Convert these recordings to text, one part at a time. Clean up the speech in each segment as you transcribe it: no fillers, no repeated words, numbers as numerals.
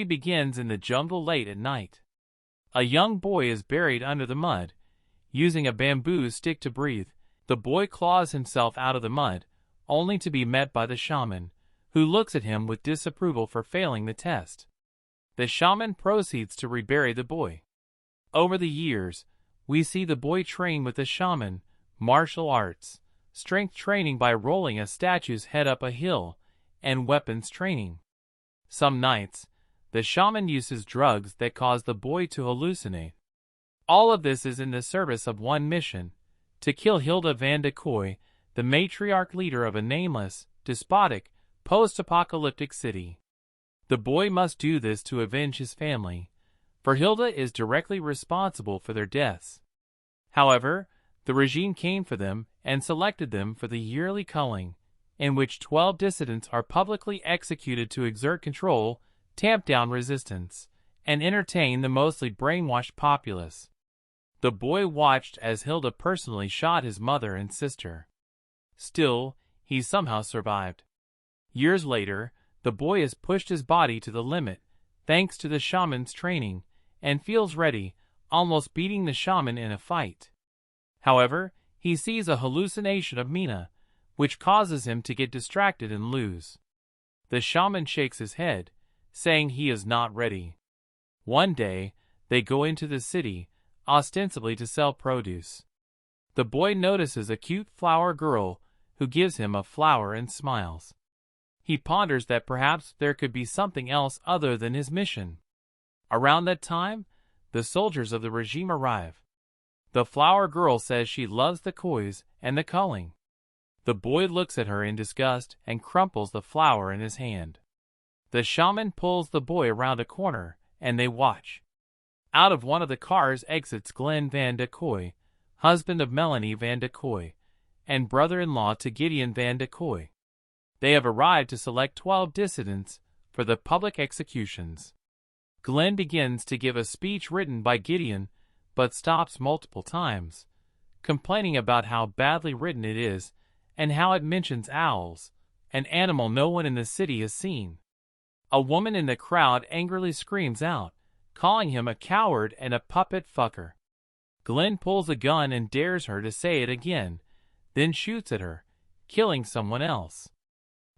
movie begins in the jungle late at night. A young boy is buried under the mud, using a bamboo stick to breathe. The boy claws himself out of the mud, only to be met by the shaman, who looks at him with disapproval for failing the test. The shaman proceeds to rebury the boy. Over the years, we see the boy train with the shaman, martial arts, strength training by rolling a statue's head up a hill, and weapons training. Some nights, the shaman uses drugs that cause the boy to hallucinate. All of this is in the service of one mission: to kill Hilda van de Kooi, the matriarch leader of a nameless, despotic, post-apocalyptic city. The boy must do this to avenge his family, for Hilda is directly responsible for their deaths. However, the regime came for them and selected them for the yearly culling, in which 12 dissidents are publicly executed to exert control, tamp down resistance, and entertain the mostly brainwashed populace. The boy watched as Hilda personally shot his mother and sister. Still, he somehow survived. Years later, the boy has pushed his body to the limit, thanks to the shaman's training, and feels ready, almost beating the shaman in a fight. However, he sees a hallucination of Mina, which causes him to get distracted and lose. The shaman shakes his head, saying he is not ready. One day, they go into the city, ostensibly to sell produce. The boy notices a cute flower girl who gives him a flower and smiles. He ponders that perhaps there could be something else other than his mission. Around that time, the soldiers of the regime arrive. The flower girl says she loves the Koois and the culling. The boy looks at her in disgust and crumples the flower in his hand. The shaman pulls the boy around a corner, and they watch. Out of one of the cars exits Glenn van de Kooi, husband of Melanie van de Kooi, and brother-in-law to Gideon van de Kooi. They have arrived to select 12 dissidents for the public executions. Glenn begins to give a speech written by Gideon, but stops multiple times, complaining about how badly written it is and how it mentions owls, an animal no one in the city has seen. A woman in the crowd angrily screams out, calling him a coward and a puppet fucker. Glenn pulls a gun and dares her to say it again, then shoots at her, killing someone else.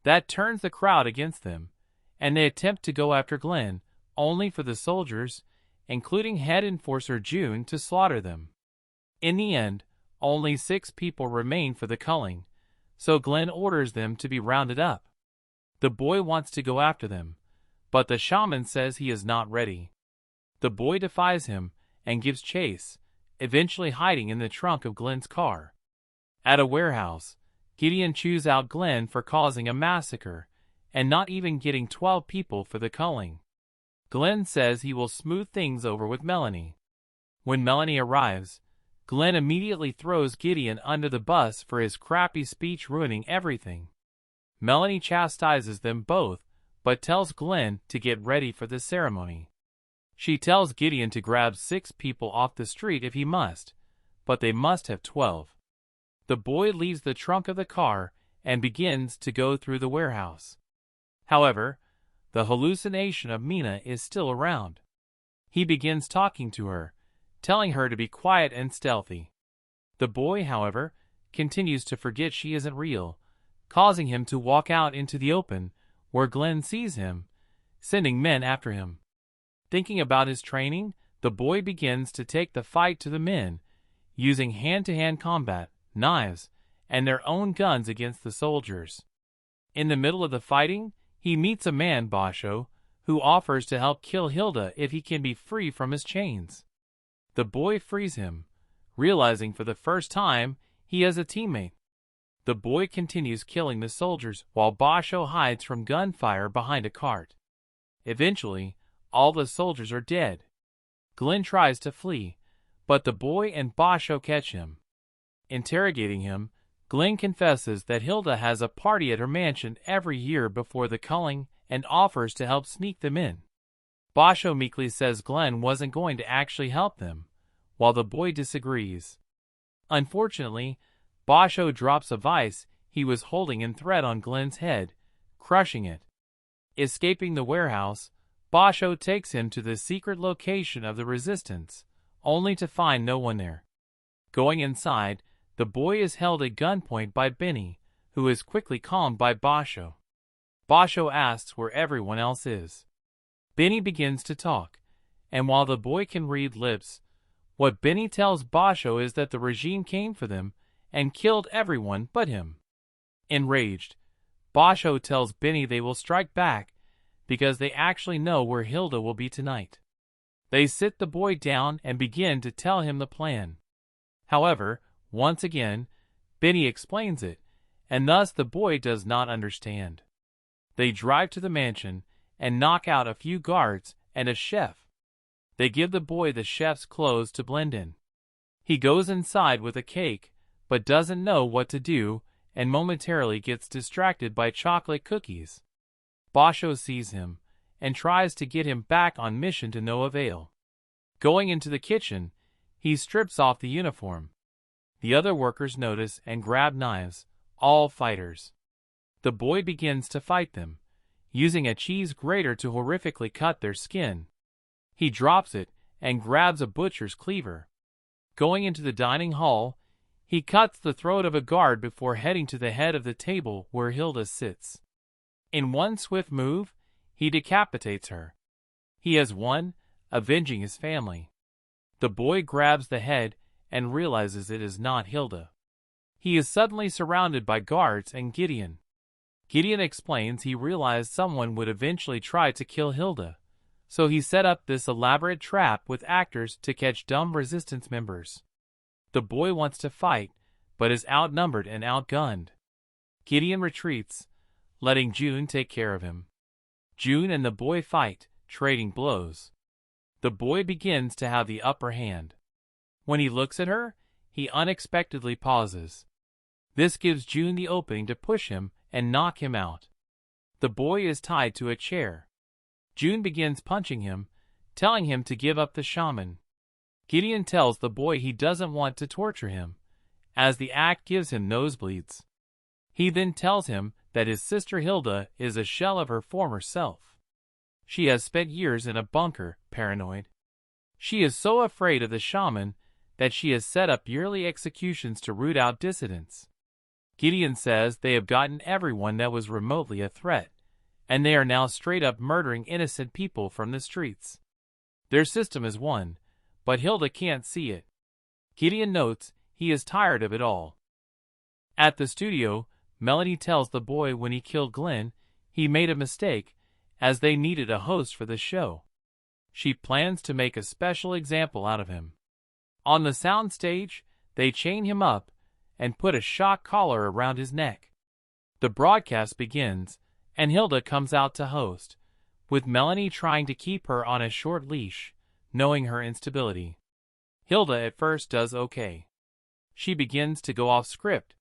That turns the crowd against them, and they attempt to go after Glenn, only for the soldiers, including head enforcer June, to slaughter them. In the end, only 6 people remain for the culling, so Glenn orders them to be rounded up. The boy wants to go after them, but the shaman says he is not ready. The boy defies him and gives chase, eventually hiding in the trunk of Glenn's car. At a warehouse, Gideon chews out Glenn for causing a massacre and not even getting 12 people for the culling. Glenn says he will smooth things over with Melanie. When Melanie arrives, Glenn immediately throws Gideon under the bus for his crappy speech ruining everything. Melanie chastises them both, but tells Glenn to get ready for the ceremony. She tells Gideon to grab 6 people off the street if he must, but they must have 12. The boy leaves the trunk of the car and begins to go through the warehouse. However, the hallucination of Mina is still around. He begins talking to her, telling her to be quiet and stealthy. The boy, however, continues to forget she isn't real, causing him to walk out into the open, where Glenn sees him, sending men after him. Thinking about his training, the boy begins to take the fight to the men, using hand-to-hand combat, knives, and their own guns against the soldiers. In the middle of the fighting, he meets a man, Basho, who offers to help kill Hilda if he can be free from his chains. The boy frees him, realizing for the first time he has a teammate. The boy continues killing the soldiers while Basho hides from gunfire behind a cart. Eventually, all the soldiers are dead. Glenn tries to flee, but the boy and Basho catch him. Interrogating him, Glenn confesses that Hilda has a party at her mansion every year before the culling and offers to help sneak them in. Basho meekly says Glenn wasn't going to actually help them, while the boy disagrees. Unfortunately, Basho drops a vice he was holding in thread on Glenn's head, crushing it. Escaping the warehouse, Basho takes him to the secret location of the resistance, only to find no one there. Going inside, the boy is held at gunpoint by Benny, who is quickly calmed by Basho. Basho asks where everyone else is. Benny begins to talk, and while the boy can read lips, what Benny tells Basho is that the regime came for them and killed everyone but him. Enraged, Basho tells Benny they will strike back because they actually know where Hilda will be tonight. They sit the boy down and begin to tell him the plan. However, once again, Benny explains it, and thus the boy does not understand. They drive to the mansion and knock out a few guards and a chef. They give the boy the chef's clothes to blend in. He goes inside with a cake, but doesn't know what to do and momentarily gets distracted by chocolate cookies. Basho sees him and tries to get him back on mission to no avail. Going into the kitchen, he strips off the uniform. The other workers notice and grab knives, all fighters. The boy begins to fight them, using a cheese grater to horrifically cut their skin. He drops it and grabs a butcher's cleaver. Going into the dining hall, he cuts the throat of a guard before heading to the head of the table where Hilda sits. In one swift move, he decapitates her. He has won, avenging his family. The boy grabs the head and realizes it is not Hilda. He is suddenly surrounded by guards and Gideon. Gideon explains he realized someone would eventually try to kill Hilda, so he set up this elaborate trap with actors to catch dumb resistance members. The boy wants to fight, but is outnumbered and outgunned. Gideon retreats, letting June take care of him. June and the boy fight, trading blows. The boy begins to have the upper hand. When he looks at her, he unexpectedly pauses. This gives June the opening to push him and knock him out. The boy is tied to a chair. June begins punching him, telling him to give up the shaman. Gideon tells the boy he doesn't want to torture him, as the act gives him nosebleeds. He then tells him that his sister Hilda is a shell of her former self. She has spent years in a bunker, paranoid. She is so afraid of the shaman that she has set up yearly executions to root out dissidents. Gideon says they have gotten everyone that was remotely a threat, and they are now straight up murdering innocent people from the streets. Their system is won, but Hilda can't see it. Gideon notes he is tired of it all. At the studio, Melody tells the boy when he killed Glenn, he made a mistake, as they needed a host for the show. She plans to make a special example out of him. On the sound stage, they chain him up and put a shock collar around his neck. The broadcast begins, and Hilda comes out to host, with Melanie trying to keep her on a short leash, knowing her instability. Hilda at first does okay. She begins to go off script.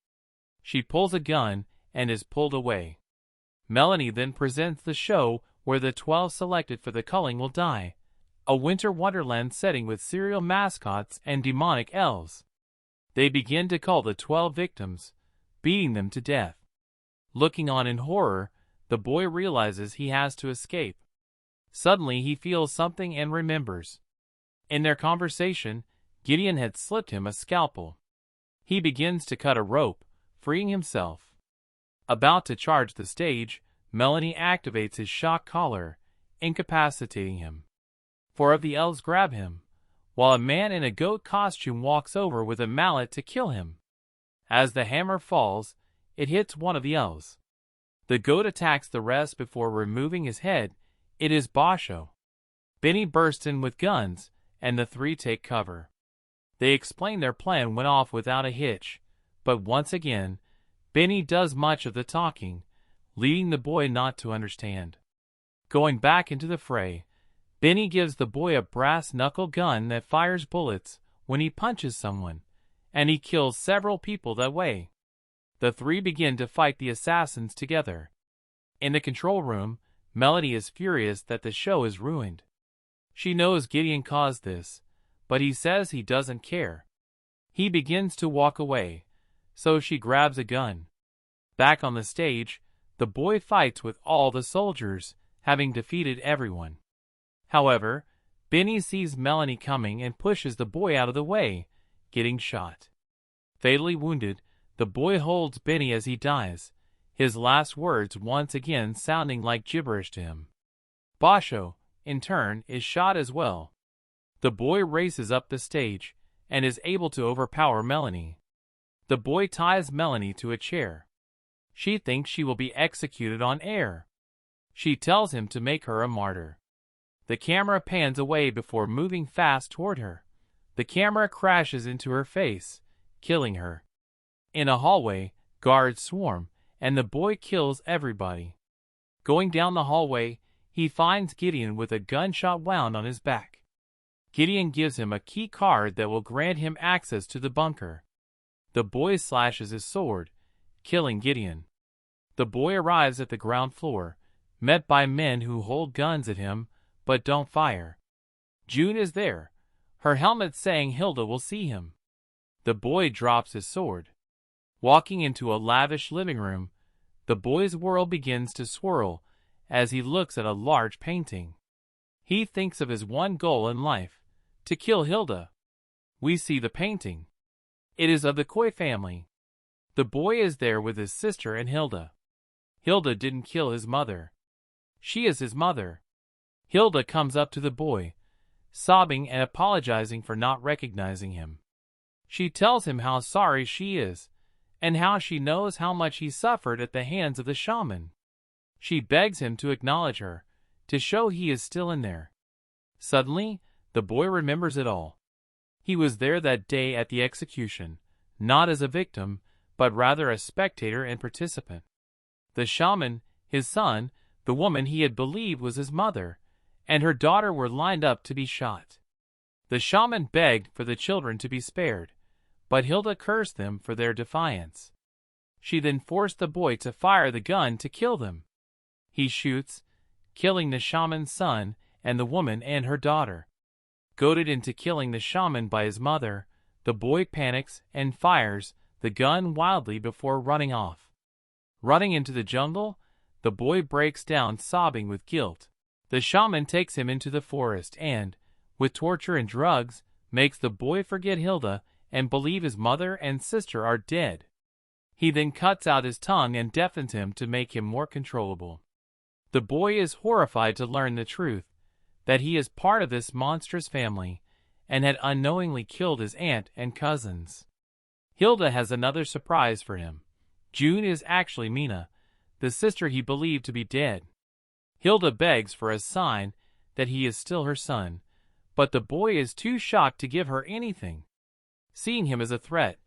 She pulls a gun and is pulled away. Melanie then presents the show where the 12 selected for the culling will die, a winter wonderland setting with serial mascots and demonic elves. They begin to cull the 12 victims, beating them to death. Looking on in horror, the boy realizes he has to escape. Suddenly he feels something and remembers. In their conversation, Gideon had slipped him a scalpel. He begins to cut a rope, freeing himself. About to charge the stage, Melanie activates his shock collar, incapacitating him. 4 of the elves grab him, while a man in a goat costume walks over with a mallet to kill him. As the hammer falls, it hits one of the elves. The goat attacks the rest before removing his head. It is Basho. Benny bursts in with guns, and the 3 take cover. They explain their plan went off without a hitch, but once again, Benny does much of the talking, leading the boy not to understand. Going back into the fray, Benny gives the boy a brass knuckle gun that fires bullets when he punches someone, and he kills several people that way. The 3 begin to fight the assassins together. In the control room, Melody is furious that the show is ruined. She knows Gideon caused this, but he says he doesn't care. He begins to walk away, so she grabs a gun. Back on the stage, the boy fights with all the soldiers, having defeated everyone. However, Benny sees Melanie coming and pushes the boy out of the way, getting shot. Fatally wounded, the boy holds Benny as he dies, his last words once again sounding like gibberish to him. Basho, in turn, is shot as well. The boy races up the stage and is able to overpower Melanie. The boy ties Melanie to a chair. She thinks she will be executed on air. She tells him to make her a martyr. The camera pans away before moving fast toward her. The camera crashes into her face, killing her. In a hallway, guards swarm, and the boy kills everybody. Going down the hallway, he finds Gideon with a gunshot wound on his back. Gideon gives him a key card that will grant him access to the bunker. The boy slashes his sword, killing Gideon. The boy arrives at the ground floor, met by men who hold guns at him, but don't fire. June is there, her helmet saying Hilda will see him. The boy drops his sword. Walking into a lavish living room, the boy's world begins to swirl as he looks at a large painting. He thinks of his one goal in life, to kill Hilda. We see the painting. It is of the Koi family. The boy is there with his sister and Hilda. Hilda didn't kill his mother. She is his mother. Hilda comes up to the boy, sobbing and apologizing for not recognizing him. She tells him how sorry she is, and how she knows how much he suffered at the hands of the shaman. She begs him to acknowledge her, to show he is still in there. Suddenly, the boy remembers it all. He was there that day at the execution, not as a victim, but rather a spectator and participant. The shaman, his son, the woman he had believed was his mother, and her daughter were lined up to be shot. The shaman begged for the children to be spared, but Hilda cursed them for their defiance. She then forced the boy to fire the gun to kill them. He shoots, killing the shaman's son and the woman and her daughter. Goaded into killing the shaman by his mother, the boy panics and fires the gun wildly before running off. Running into the jungle, the boy breaks down sobbing with guilt. The shaman takes him into the forest and, with torture and drugs, makes the boy forget Hilda and believe his mother and sister are dead. He then cuts out his tongue and deafens him to make him more controllable. The boy is horrified to learn the truth, that he is part of this monstrous family, and had unknowingly killed his aunt and cousins. Hilda has another surprise for him. June is actually Mina, the sister he believed to be dead. Hilda begs for a sign that he is still her son, but the boy is too shocked to give her anything. Seeing him as a threat,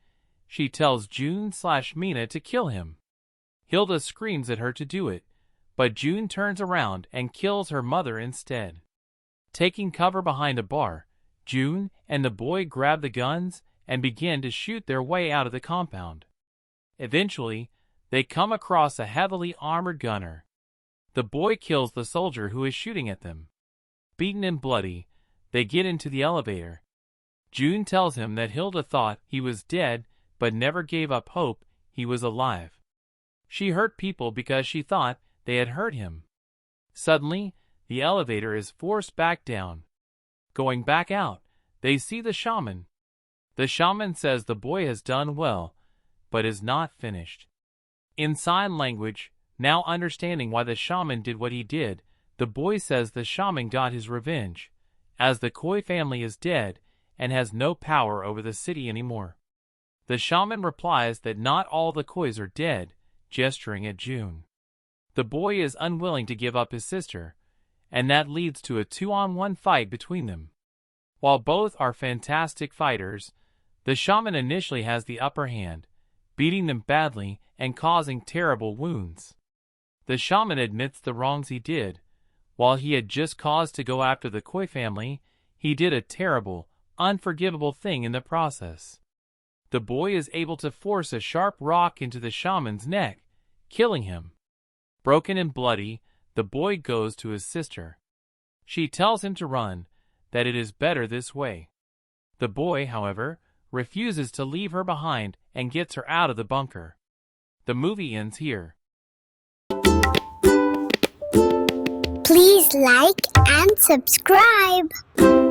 she tells June/Mina to kill him. Hilda screams at her to do it, but June turns around and kills her mother instead. Taking cover behind a bar, June and the boy grab the guns and begin to shoot their way out of the compound. Eventually, they come across a heavily armored gunner. The boy kills the soldier who is shooting at them. Beaten and bloody, they get into the elevator. June tells him that Hilda thought he was dead but never gave up hope he was alive. She hurt people because she thought they had hurt him. Suddenly, the elevator is forced back down. Going back out, they see the shaman. The shaman says the boy has done well, but is not finished. In sign language, now understanding why the shaman did what he did, the boy says the shaman got his revenge, as the Koi family is dead and has no power over the city anymore. The shaman replies that not all the Kois are dead, gesturing at June. The boy is unwilling to give up his sister, and that leads to a 2-on-1 fight between them. While both are fantastic fighters, the shaman initially has the upper hand, beating them badly and causing terrible wounds. The shaman admits the wrongs he did. While he had just cause to go after the Koi family, he did a terrible, unforgivable thing in the process. The boy is able to force a sharp rock into the shaman's neck, killing him. Broken and bloody, the boy goes to his sister. She tells him to run, that it is better this way. The boy, however, refuses to leave her behind and gets her out of the bunker. The movie ends here. Please like and subscribe.